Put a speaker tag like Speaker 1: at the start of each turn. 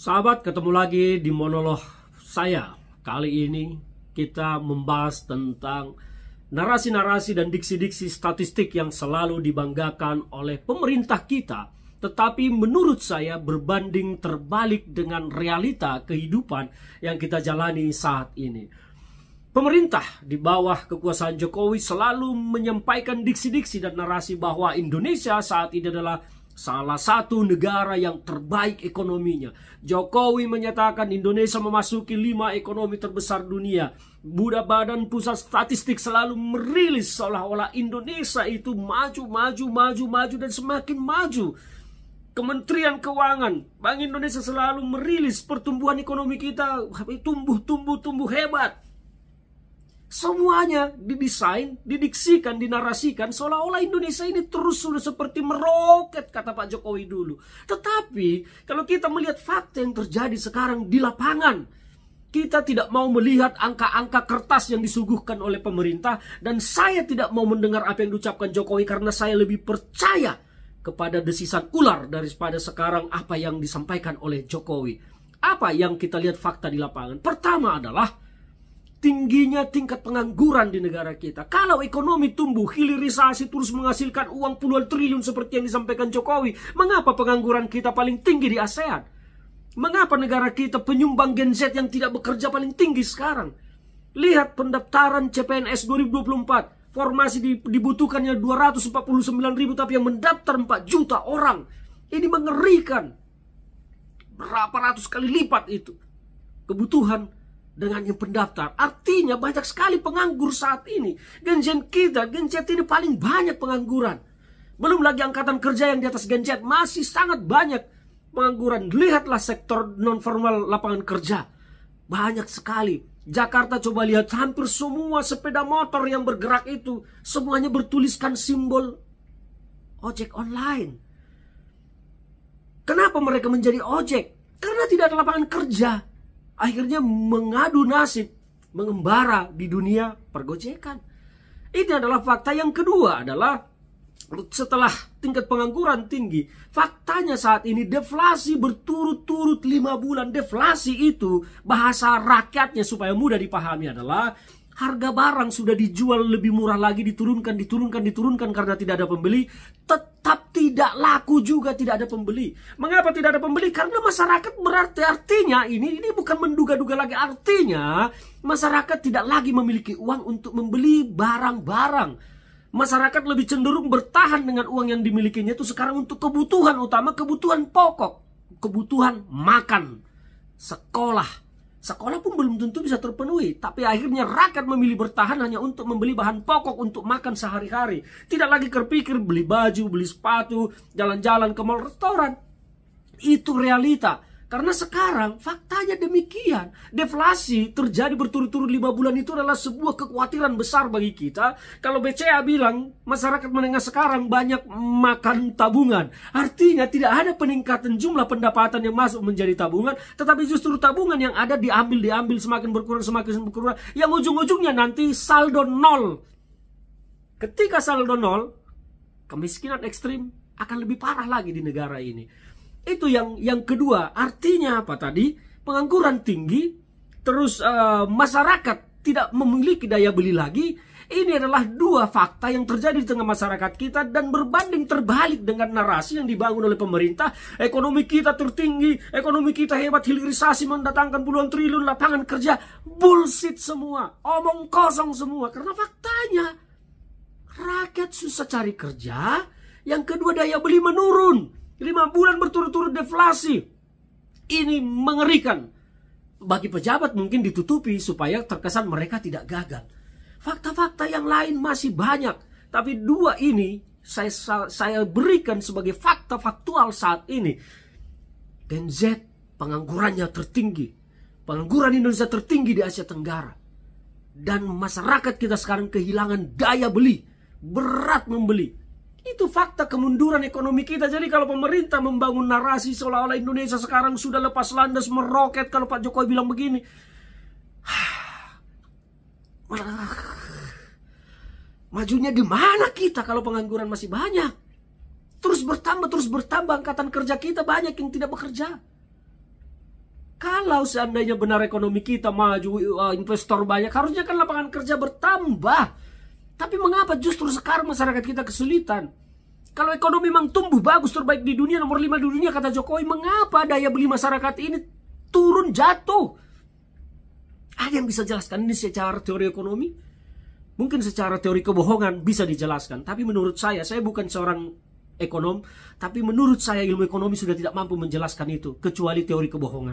Speaker 1: Sahabat, ketemu lagi di monolog saya. Kali ini kita membahas tentang narasi-narasi dan diksi-diksi statistik yang selalu dibanggakan oleh pemerintah kita, tetapi menurut saya berbanding terbalik dengan realita kehidupan yang kita jalani saat ini. Pemerintah di bawah kekuasaan Jokowi selalu menyampaikan diksi-diksi dan narasi bahwa Indonesia saat ini adalah salah satu negara yang terbaik ekonominya. Jokowi menyatakan Indonesia memasuki 5 ekonomi terbesar dunia. Badan Pusat Statistik selalu merilis seolah-olah Indonesia itu maju dan semakin maju. Kementerian Keuangan, Bank Indonesia selalu merilis pertumbuhan ekonomi kita tumbuh hebat. Semuanya didesain, didiksikan, dinarasikan seolah-olah Indonesia ini terus sudah seperti meroket, kata Pak Jokowi dulu. Tetapi kalau kita melihat fakta yang terjadi sekarang di lapangan, kita tidak mau melihat angka-angka kertas yang disuguhkan oleh pemerintah. Dan saya tidak mau mendengar apa yang diucapkan Jokowi karena saya lebih percaya kepada desisan ular daripada sekarang apa yang disampaikan oleh Jokowi. Apa yang kita lihat fakta di lapangan? Pertama adalah tingginya tingkat pengangguran di negara kita. Kalau ekonomi tumbuh, hilirisasi terus menghasilkan uang puluhan triliun seperti yang disampaikan Jokowi, mengapa pengangguran kita paling tinggi di ASEAN? Mengapa negara kita penyumbang Gen Z yang tidak bekerja paling tinggi sekarang? Lihat pendaftaran CPNS 2024. Formasi dibutuhkannya 249.000, tapi yang mendaftar 4 juta orang. Ini mengerikan. Berapa ratus kali lipat itu kebutuhan dengan yang pendaftar. Artinya banyak sekali penganggur saat ini. Gen Z ini paling banyak pengangguran. Belum lagi angkatan kerja yang di atas Gen Z masih sangat banyak pengangguran. Lihatlah sektor non formal lapangan kerja. Banyak sekali. Jakarta, coba lihat, hampir semua sepeda motor yang bergerak itu semuanya bertuliskan simbol ojek online. Kenapa mereka menjadi ojek? Karena tidak ada lapangan kerja. Akhirnya mengadu nasib, mengembara di dunia pergojekan. Ini adalah fakta. Yang kedua adalah setelah tingkat pengangguran tinggi, faktanya saat ini deflasi berturut-turut 5 bulan. Deflasi itu bahasa rakyatnya supaya mudah dipahami adalah harga barang sudah dijual lebih murah lagi, diturunkan karena tidak ada pembeli, tetap tidak laku juga, tidak ada pembeli. Mengapa tidak ada pembeli? Karena masyarakat artinya ini bukan menduga-duga lagi, artinya masyarakat tidak lagi memiliki uang untuk membeli barang-barang. Masyarakat lebih cenderung bertahan dengan uang yang dimilikinya itu sekarang untuk kebutuhan utama, kebutuhan pokok, kebutuhan makan, sekolah. Sekolah pun belum tentu bisa terpenuhi. Tapi akhirnya rakyat memilih bertahan hanya untuk membeli bahan pokok untuk makan sehari-hari. Tidak lagi terpikir beli baju, beli sepatu, jalan-jalan ke mall, restoran. Itu realita. Karena sekarang faktanya demikian. Deflasi terjadi berturut-turut 5 bulan itu adalah sebuah kekhawatiran besar bagi kita. Kalau BCA bilang masyarakat menengah sekarang banyak makan tabungan, artinya tidak ada peningkatan jumlah pendapatan yang masuk menjadi tabungan, tetapi justru tabungan yang ada diambil semakin berkurang. Yang ujung-ujungnya nanti saldo nol. Ketika saldo nol, kemiskinan ekstrim akan lebih parah lagi di negara ini. Itu yang kedua. Artinya apa tadi? Pengangguran tinggi, terus masyarakat tidak memiliki daya beli lagi. Ini adalah 2 fakta yang terjadi di tengah masyarakat kita dan berbanding terbalik dengan narasi yang dibangun oleh pemerintah. Ekonomi kita tertinggi, ekonomi kita hebat, hilirisasi mendatangkan puluhan triliun, lapangan kerja. Bullshit semua, omong kosong semua. Karena faktanya rakyat susah cari kerja. Yang kedua, daya beli menurun. 5 bulan berturut-turut deflasi. Ini mengerikan. Bagi pejabat mungkin ditutupi supaya terkesan mereka tidak gagal. Fakta-fakta yang lain masih banyak. Tapi 2 ini saya berikan sebagai fakta faktual saat ini. Gen Z penganggurannya tertinggi. Pengangguran Indonesia tertinggi di Asia Tenggara. Dan masyarakat kita sekarang kehilangan daya beli. Berat membeli. Itu fakta kemunduran ekonomi kita. Jadi kalau pemerintah membangun narasi seolah-olah Indonesia sekarang sudah lepas landas meroket, kalau Pak Jokowi bilang begini, majunya di mana kita kalau pengangguran masih banyak? Terus bertambah angkatan kerja kita banyak yang tidak bekerja. Kalau seandainya benar ekonomi kita maju, investor banyak, harusnya kan lapangan kerja bertambah. Tapi mengapa justru sekarang masyarakat kita kesulitan? Kalau ekonomi memang tumbuh bagus, terbaik di dunia, nomor 5 di dunia kata Jokowi, mengapa daya beli masyarakat ini turun jatuh? Ada yang bisa jelaskan ini secara teori ekonomi? Mungkin secara teori kebohongan bisa dijelaskan. Tapi menurut saya bukan seorang ekonom, tapi menurut saya ilmu ekonomi sudah tidak mampu menjelaskan itu, kecuali teori kebohongan.